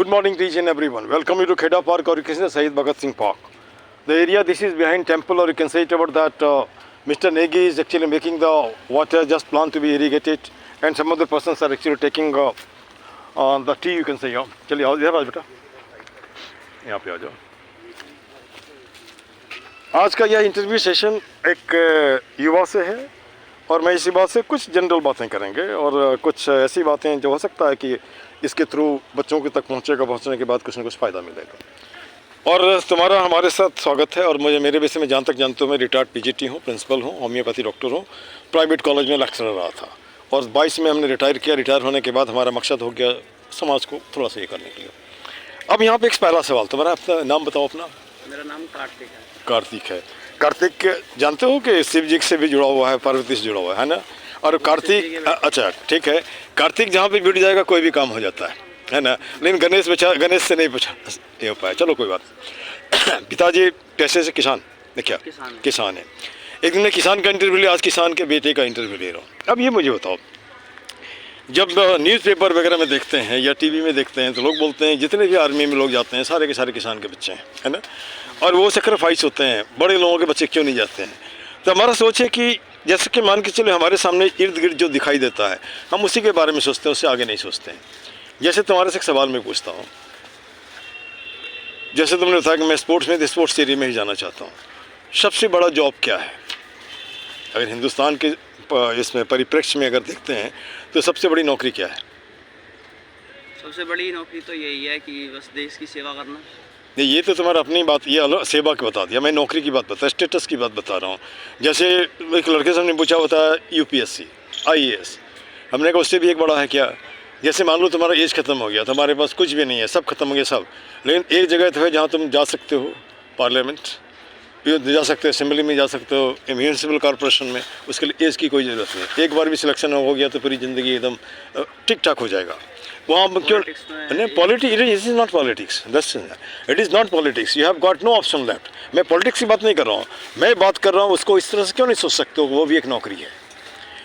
Good morning to each and everyone. Welcome you to Kheda Park, or you can say Shahid Bhagat Singh Park. The area this is behind temple, or you can say it about that Mr. Negi is actually making the water just plant to be irrigated, and some other persons are actually taking the tea, you can say. चलिए आओ इधर आज बेटा, यहाँ पे आ जाओ. आज का यह इंटरव्यू सेशन एक युवा से है और मैं इसी बात से कुछ जनरल बातें करेंगे और कुछ ऐसी बातें जो हो सकता है कि इसके थ्रू बच्चों के तक पहुंचने के बाद कुछ ना कुछ फ़ायदा मिलेगा. और तुम्हारा हमारे साथ स्वागत है. और मेरे विषय में जहाँ तक जानते हो, मैं रिटायर्ड पीजीटी हूँ, प्रिंसिपल हूँ, होम्योपैथी डॉक्टर हूँ, प्राइवेट कॉलेज में लेक्चरर रहा था और 22 में हमने रिटायर किया. रिटायर होने के बाद हमारा मकसद हो गया समाज को थोड़ा सा ये करने के लिए. अब यहाँ पे एक पहला सवाल, तुम्हारा अपना नाम बताओ. अपना? मेरा नाम कार्तिक है. कार्तिक है. कार्तिक जानते हो कि शिव जी से भी जुड़ा हुआ है, पार्वती से जुड़ा हुआ है ना. और कार्तिक, अच्छा ठीक है, कार्तिक जहाँ पे जुड़ जाएगा कोई भी काम हो जाता है ना. लेकिन गणेश से नहीं पूछा ये हो पाया. चलो कोई बात. पिताजी पैसे से किसान ने क्या किसान है. एक दिन मैं किसान का इंटरव्यू लिया, आज किसान के बेटे का इंटरव्यू ले रहा हूँ. अब ये मुझे बताओ, जब न्यूज़पेपर वगैरह में देखते हैं या टीवी में देखते हैं तो लोग बोलते हैं जितने भी आर्मी में लोग जाते हैं सारे के सारे किसान के बच्चे हैं, है ना. और वो सेक्रीफाइस होते हैं, बड़े लोगों के बच्चे क्यों नहीं जाते हैं. तो हमारा सोच है कि जैसे कि मान के चले हमारे सामने इर्द गिर्द जो दिखाई देता है हम उसी के बारे में सोचते हैं, उससे आगे नहीं सोचते हैं. जैसे तुम्हारे से एक सवाल मैं पूछता हूँ, जैसे तुमने बताया कि मैं स्पोर्ट्स में स्पोर्ट्स एरिया में ही जाना चाहता हूँ. सबसे बड़ा जॉब क्या है अगर हिंदुस्तान के इसमें परिप्रेक्ष्य में अगर देखते हैं तो सबसे बड़ी नौकरी क्या है? सबसे बड़ी नौकरी तो यही है कि बस देश की सेवा करना. नहीं, ये तो तुम्हारा अपनी बात, ये अलग सेवा की बता दिया. मैं नौकरी की बात बता, स्टेटस की बात बता रहा हूँ. जैसे एक लड़के से हमने पूछा होता है यूपीएससी IAS, हमने कहा उससे भी एक बड़ा है क्या. जैसे मान लो तुम्हारा एज खत्म हो गया, तुम्हारे पास कुछ भी नहीं है, सब खत्म हो गया सब, लेकिन एक जगह तो है जहाँ तुम जा सकते हो, पार्लियामेंट जा सकते हो, असेंबली में जा सकते हो, म्यूनिसिपल कॉर्पोरेशन में. उसके लिए एज की कोई ज़रूरत नहीं. एक बार भी सिलेक्शन हो गया तो पूरी ज़िंदगी एकदम ठीक ठाक हो जाएगा. वहाँ क्यों नहीं? Politics, it is not politics, it is not politics. You have got no option left. मैं पॉलिटिक्स की बात नहीं कर रहा हूँ, मैं बात कर रहा हूँ उसको इस तरह से क्यों नहीं सोच सकते हो. वो भी एक नौकरी है,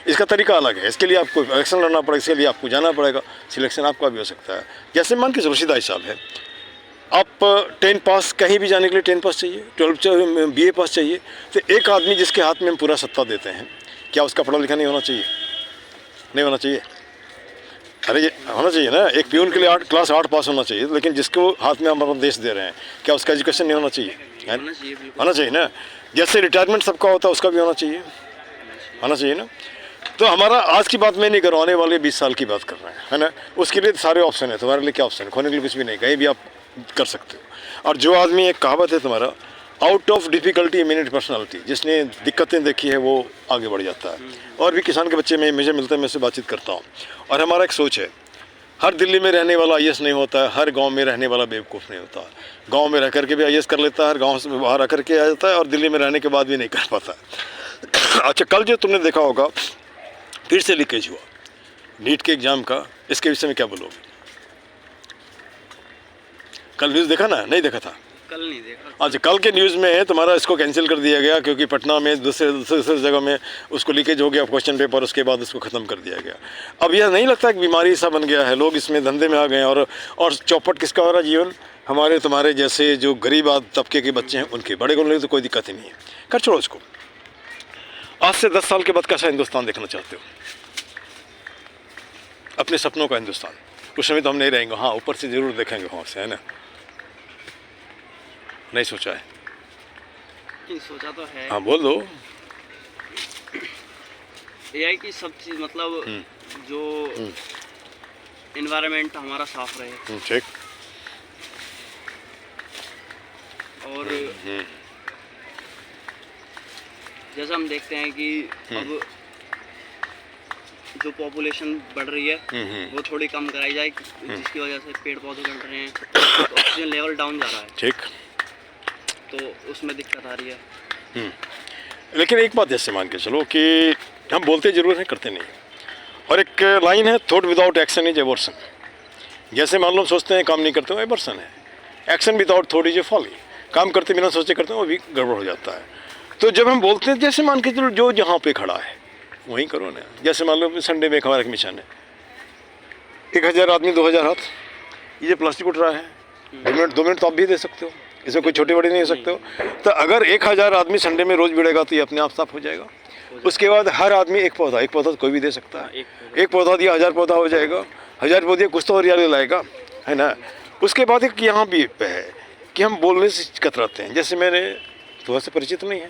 इसका तरीका अलग है. इसके लिए आपको इलेक्शन लड़ना पड़ेगा, इसके लिए आपको जाना पड़ेगा, सिलेक्शन आपका भी हो सकता है. जैसे मान के चलो सीधा हिसाब है, आप 10 पास कहीं भी जाने के लिए 10 पास चाहिए, 12 चाहिए, BA पास चाहिए. तो एक आदमी जिसके हाथ में हम पूरा सत्ता देते हैं, क्या उसका पढ़ा लिखा नहीं होना चाहिए? नहीं होना चाहिए? अरे ये होना चाहिए ना. एक प्यून के लिए क्लास 8 पास होना चाहिए, लेकिन जिसको हाथ में हम अपना देश दे रहे हैं क्या उसका एजुकेशन नहीं होना चाहिए? होना चाहिए ना. जैसे रिटायरमेंट सबका होता है उसका भी होना चाहिए ना. तो हमारा आज की बात मैं नहीं कर रहा हूँ, आने वाले 20 साल की बात कर रहे हैं, है ना. उसके लिए सारे ऑप्शन है. तुम्हारे लिए क्या ऑप्शन है? खोने के लिए कुछ भी नहीं, कहीं भी आप कर सकते हो. और जो आदमी, एक कहावत है तुम्हारा, आउट ऑफ डिफ़िकल्टी इमिनेट पर्सनालिटी, जिसने दिक्कतें देखी है वो आगे बढ़ जाता है. और भी किसान के बच्चे में मुझे मिलते हैं, मैं उससे बातचीत करता हूँ. और हमारा एक सोच है, हर दिल्ली में रहने वाला IAS नहीं होता है, हर गांव में रहने वाला बेवकूफ़ नहीं होता. गांव में रह करके भी IAS कर लेता है, हर गांव से बाहर आकर के आ जाता है और दिल्ली में रहने के बाद भी नहीं कर पाता. अच्छा, कल जो तुमने देखा होगा फिर से लीकेज हुआ नीट के एग्ज़ाम का, इसके विषय में क्या बोलोगे? कल न्यूज़ देखा ना? नहीं देखा था? कल नहीं देखा. अच्छा, कल के न्यूज़ में तुम्हारा इसको कैंसिल कर दिया गया क्योंकि पटना में दूसरे जगह में उसको लीकेज हो गया क्वेश्चन पेपर, उसके बाद उसको ख़त्म कर दिया गया. अब यह नहीं लगता कि बीमारी सा बन गया है, लोग इसमें धंधे में आ गए हैं और चौपट किसका हो रहा है? जीवन हमारे तुम्हारे जैसे जो गरीब तबके के बच्चे हैं उनके. बड़े को लोग तो कोई दिक्कत ही नहीं है. कर छोड़ो इसको. आज से 10 साल के बाद कैसा हिंदुस्तान देखना चाहते हो? अपने सपनों का हिंदुस्तान. कुछ समय तो हम नहीं रहेंगे, हाँ ऊपर से ज़रूर देखेंगे वहाँ से, है ना. नहीं सोचा है? नहीं सोचा तो है. हाँ बोल दो. AI की सब चीज़ मतलब जो इन्वायरमेंट हमारा साफ रहे. ठीक. और जैसा हम देखते हैं कि अब जो पॉपुलेशन बढ़ रही है वो थोड़ी कम कराई जाए, जिसकी वजह से पेड़ पौधे कट रहे हैं, तो ऑक्सीजन लेवल डाउन जा रहा है. ठीक. तो उसमें दिक्कत आ रही है. लेकिन एक बात जैसे मान के चलो कि हम बोलते जरूर हैं, करते नहीं. और एक लाइन है, thought without action is aversion. जैसे मान लो सोचते हैं काम नहीं करते हो, एवर्सन है. Action without thought is a folly. काम करते बिना सोचे करते हैं वो भी गड़बड़ हो जाता है. तो जब हम बोलते हैं, जैसे मान के चलो जो जहाँ पे खड़ा है वहीं करो ना. जैसे मान लो संडे में हमारा एक मिशन है, 1000 आदमी 2000 हाथ, ये प्लास्टिक उठ रहा है, 2 मिनट तो आप भी दे सकते हो, इसमें कोई छोटी बड़ी नहीं हो सकते हो। तो अगर 1000 आदमी संडे में रोज़ भिड़ेगा तो ये अपने आप साफ हो जाएगा। उसके बाद हर आदमी एक पौधा तो कोई भी दे सकता है, एक पौधा दिया 1000 पौधा हो जाएगा, 1000 पौधे कुछ तो हरियाली लाएगा, है ना। उसके बाद एक यहाँ भी है कि हम बोलने से कतराते हैं। जैसे मैंने थोड़ा सा परिचित नहीं है,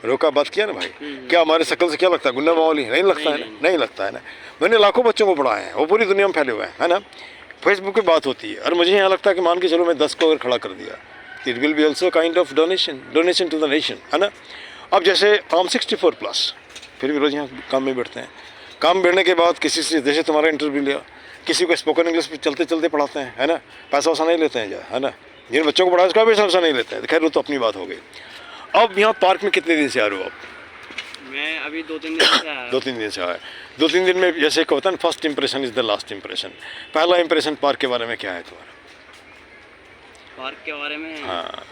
रोका बात किया ना भाई, क्या हमारे शक्ल से क्या लगता है गुंडा माहौल? नहीं लगता है ना, नहीं लगता है ना। मैंने लाखों बच्चों को पढ़ाए हैं, वो पूरी दुनिया में फैले हुए हैं, है ना। फेसबुक पे बात होती है और मुझे यहाँ लगता है कि मान के चलो मैं 10 को अगर खड़ा कर दिया, it will be also kind of donation to the nation, है ना। अब जैसे हम 64+, फिर भी रोज़ यहाँ काम में बैठते हैं। काम बैठने के बाद किसी से जैसे तुम्हारा इंटरव्यू लिया, किसी को स्पोकन इंग्लिश पे चलते चलते पढ़ाते हैं, है ना। पैसा वैसा नहीं लेते हैं, है ना। जिन बच्चों को पढ़ाया उसका भी पैसा नहीं लेते हैं। खैर वो तो अपनी बात हो गई। अब यहाँ पार्क में कितने दिन से आ रहे हो आप? मैं अभी 2-3 दिन से आया। 2-3 दिन से आया। 2-3 दिन में जैसे एक होता है ना, first impression is the last impression. पहला इंप्रेशन पार्क के बारे में क्या है तुम्हारा? पार्क के बारे में हाँ,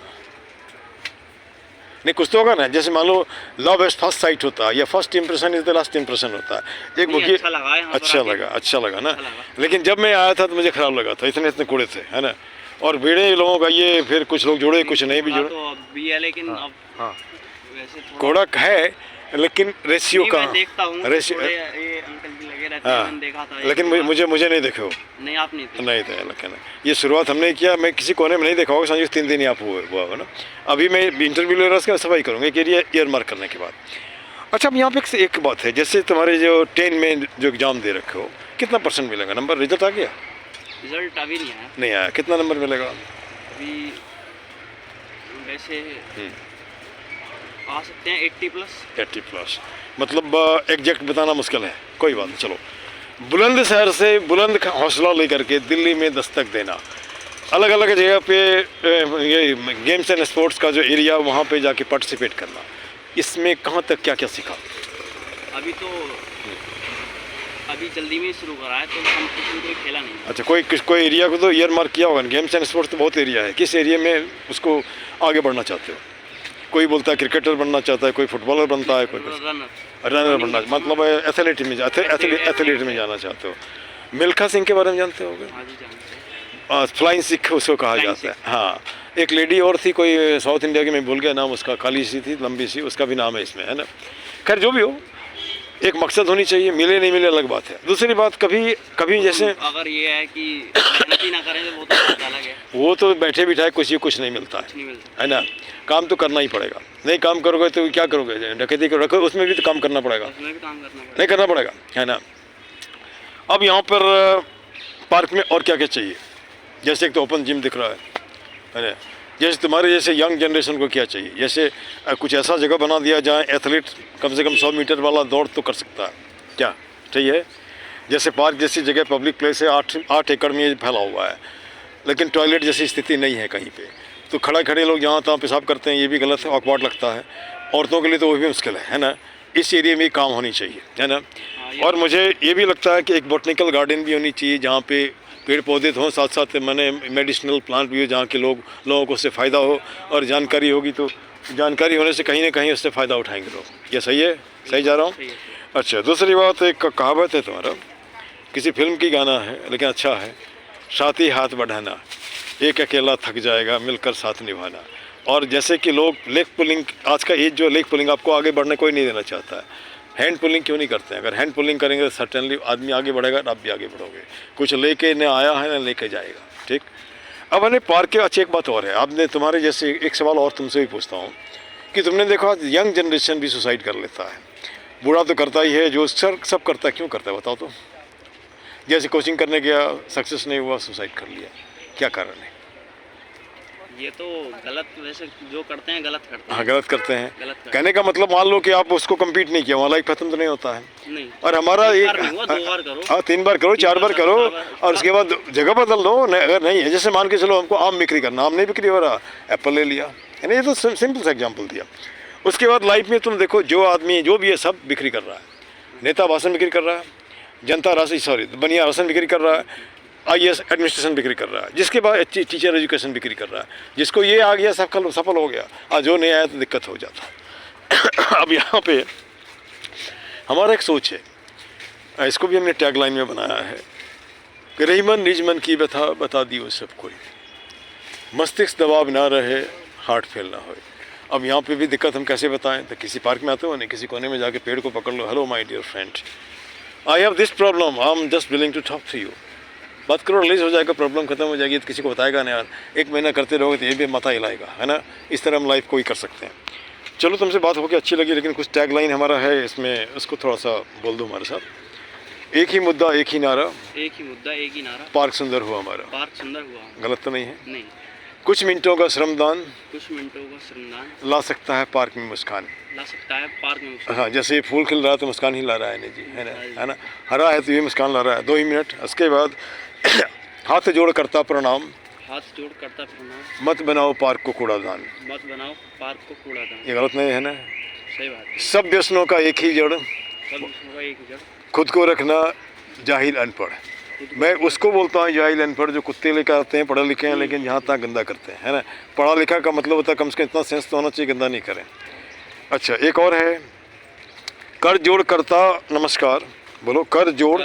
नहीं कुछ तो होगा ना। जैसे मान लो लव एट फर्स्ट साइट होता है या first impression is the last impression होता है। एक नहीं, अच्छा लगा यहाँ पर आके। अच्छा लगा ना। अच्छा लगा। लेकिन जब मैं आया था तो मुझे खराब लगा था, इतने कूड़े थे, है ना। और भीड़े लोगों का ये, फिर कुछ लोग जुड़े कुछ नहीं भी जुड़े। तो अब भी है, लेकिन अब हाँ, वैसे थोड़ा कूड़ा है लेकिन रेशियो नहीं, का मैं देखता हूँ रेशियो। थोड़े ये अंकल भी लगे रहते हैं, मैंने देखा था। लेकिन मुझे नहीं देखे हो। नहीं, आप नहीं थे। नहीं थे, लेकिन ये शुरुआत हमने किया, मैं किसी कोने में नहीं देखा होगा, समझो 3 दिन ही आप हुआ हो ना। अभी मैं इंटरव्यू ले रहा उसका सफाई करूँगा एक एरिया ईयर मार्क करने के बाद। अच्छा, अब यहाँ पे एक बात है, जैसे तुम्हारे जो 10 में जो एग्ज़ाम दे रखे हो, कितना % मिलेगा? नंबर रिजल्ट आ गया? रिजल्ट अभी नहीं आया। नहीं आया। कितना नंबर मिलेगा? अभी वैसे आ सकते हैं 80+। 80+। मतलब एग्जैक्ट बताना मुश्किल है, कोई बात नहीं। चलो, बुलंद शहर से बुलंद हौसला लेकर के दिल्ली में दस्तक देना, अलग अलग जगह पे ये गेम्स एंड स्पोर्ट्स का जो एरिया, वहाँ पे जाके पार्टिसिपेट करना, इसमें कहाँ तक क्या क्या सीखा? अभी तो अभी जल्दी में ही शुरू करा है, तो कंपटीशन कोई खेला नहीं। अच्छा, कोई एरिया को तो ईयर मार्क किया होगा। गेम्स एंड स्पोर्ट्स तो बहुत एरिया है, किस एरिया में उसको आगे बढ़ना चाहते हो? कोई बोलता है क्रिकेटर बनना चाहता है, कोई फुटबॉलर बनता है, कोई रनर बनना, मतलब एथलीट में जाना चाहते हो। मिल्खा सिंह के बारे में जानते होगे? हाँ जी, जानते हैं। फ्लाइंग सिख उसको कहा जाता है। हाँ, एक लेडी और थी कोई साउथ इंडिया की, मैं भूल गया नाम उसका, काली सी थी, लंबी सी, उसका भी नाम है इसमें, है ना। खैर जो भी हो, एक मकसद होनी चाहिए, मिले नहीं मिले अलग बात है। दूसरी बात, कभी जैसे अगर ये है कि मेहनत ही ना करें तो वो तो बात अलग है। वो तो बैठे बिठाए कुछ नहीं मिलता कुछ नहीं मिलता है ना। काम तो करना ही पड़ेगा, नहीं काम करोगे तो क्या करोगे? डकैती करो, रखो उसमें भी तो काम करना पड़ेगा, उसमें भी काम करना पड़ेगा। नहीं करना पड़ेगा, है ना। अब यहाँ पर पार्क में और क्या क्या चाहिए? जैसे एक तो ओपन जिम दिख रहा है ना। जैसे तुम्हारे जैसे यंग जनरेशन को क्या चाहिए? जैसे कुछ ऐसा जगह बना दिया जहाँ एथलीट कम से कम 100 मीटर वाला दौड़ तो कर सकता है, क्या चाहिए? जैसे पार्क जैसी जगह, पब्लिक प्लेस है, 8 एकड़ में फैला हुआ है, लेकिन टॉयलेट जैसी स्थिति नहीं है कहीं पे, तो खड़े लोग जहाँ तहाँ पेशाब करते हैं, ये भी गलत है, ऑकवर्ड लगता है। औरतों के लिए तो वो भी मुश्किल है ना। इस एरिया में काम होनी चाहिए, है ना। और मुझे ये भी लगता है कि एक बोटनिकल गार्डन भी होनी चाहिए, जहाँ पे पेड़ पौधे तो हों, साथ साथ मैंने मेडिसिनल प्लांट भी हो, जहाँ के लोगों को उससे फ़ायदा हो, और जानकारी होगी तो जानकारी होने से कहीं ना कहीं उससे फ़ायदा उठाएंगे लोग। ये सही है? सही जा रहा हूँ? अच्छा, दूसरी बात, एक कहावत है तुम्हारा, किसी फिल्म की गाना है लेकिन अच्छा है, साथी हाथ बढ़ाना, एक अकेला थक जाएगा, मिलकर साथ निभाना। और जैसे कि लोग लेग पुलिंग, आज का एज जो लेग पुलिंग, आपको आगे बढ़ने कोई नहीं देना चाहता है। हैंड पुलिंग क्यों नहीं करते हैं? अगर हैंड पुलिंग करेंगे तो सर्टेनली आदमी आगे बढ़ेगा, आप भी आगे बढ़ोगे। कुछ लेके न आया है ना लेके जाएगा, ठीक। अब मैंने पार्क के अच्छी एक बात और है, आपने तुम्हारे जैसे एक सवाल और तुमसे भी पूछता हूँ कि तुमने देखा यंग जनरेशन भी सुसाइड कर लेता है। बूढ़ा तो करता ही है, जो सब करता है, क्यों करता है बताओ तो? जैसे कोचिंग करने गया, सक्सेस नहीं हुआ, सुसाइड कर लिया, क्या कारण है? ये तो गलत, वैसे जो करते हैं गलत करते हैं। हाँ, गलत करते हैं। गलत करते कहने का मतलब, मान लो कि आप उसको कम्पीट नहीं किया, वहाँ लाइफ खत्म तो नहीं होता है। नहीं, और हमारा एक एक बार नहीं हुआ, 2 बार करो, हाँ 3 बार करो, 4 बार करो, और उसके बाद जगह बदल दो। अगर नहीं है, जैसे मान के चलो हमको आम बिक्री करना, आम नहीं बिक्री हो रहा, एप्पल ले लिया, है ना। ये तो सिंपल सा एग्जाम्पल दिया। उसके बाद लाइफ में तुम देखो, जो आदमी जो भी है सब बिक्री कर रहा है। नेता भाषण बिक्री कर रहा है, जनता बनिया राशन बिक्री कर रहा है, IAS एडमिनिस्ट्रेशन बिक्री कर रहा है, जिसके बाद टीचर एजुकेशन बिक्री कर रहा है। जिसको ये आ गया सफल हो गया, और जो नहीं आया तो दिक्कत हो जाता। अब यहाँ पे हमारा एक सोच है, इसको भी हमने टैगलाइन में बनाया है कि रही मन निज मन की व्यथा बता दियो सब कोई, मस्तिष्क दबाव ना रहे, हार्ट फेल ना हो। अब यहाँ पे भी दिक्कत हम कैसे बताएं? तो किसी पार्क में आते हो नहीं, किसी कोने में जाके पेड़ को पकड़ लो, hello my dear friend, I have this problem, I am just willing to talk to you. बात करो, रिलीज हो जाएगा, प्रॉब्लम खत्म हो जाएगी। तो किसी को बताएगा नहीं यार, 1 महीना करते रहोगे तो ये भी माथा हिलाएगा, है ना। इस तरह हम लाइफ को ही कर सकते हैं। चलो, तुमसे बात होकर अच्छी लगी, लेकिन कुछ टैग लाइन हमारा है इसमें, उसको थोड़ा सा बोल दो हमारे साथ। एक ही मुद्दा एक ही नारा, एक ही मुद्दा एक ही नारा, पार्क सुंदर हुआ हमारा। पार्क सुंदर हुआ। गलत तो नहीं है? नहीं। कुछ मिनटों का श्रमदान कुछ मिनटों का श्रमदान ला सकता है पार्क में मुस्कान। ला सकता है पार्क में मुस्कान। हाँ, जैसे फूल खिल रहा है तो मुस्कान ही ला रहा है ना जी, है ना। हरा है तो ये मुस्कान ला रहा है। 2 ही मिनट, उसके बाद हाथ जोड़ करता प्रणाम, हाथ जोड़ करता प्रणाम, मत बनाओ पार्क को कूड़ादान। मत बनाओ पार्क को कूड़ादान। ये गलत नहीं है ना। सही बात है। सब व्यसनों का एक ही जड़, सब विषयों का एक ही जड़, खुद को रखना जाहिल अनपढ़। मैं उसको बोलता हूँ जाहिल अनपढ़ जो कुत्ते लेकर आते हैं, पढ़े लिखे हैं लेकिन यहाँ तक गंदा करते हैं, है ना। पढ़ा लिखा का मतलब होता है कम से कम इतना सेंस तो होना चाहिए, गंदा नहीं करें। अच्छा, एक और है, कर जोड़ करता नमस्कार, बोलो, कर जोड़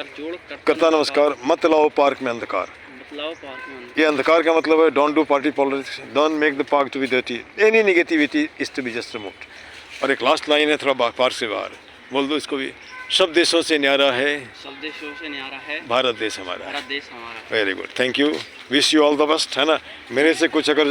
करता नमस्कार, मत लाओ पार्क में अंधकार। बतलाओ पार्क में ये अंधकार का मतलब है don't do party politics, don't make the park to be dirty, any negativity is to be just removed. और एक लास्ट लाइन है, थोड़ा पार्क से बाहर बोल दो इसको भी, सब देशों से न्यारा है, सब देशों से न्यारा है भारत देश हमारा। भारत देश हमारा। Very good, thank you, wish you all the best, है ना। मेरे से कुछ अगर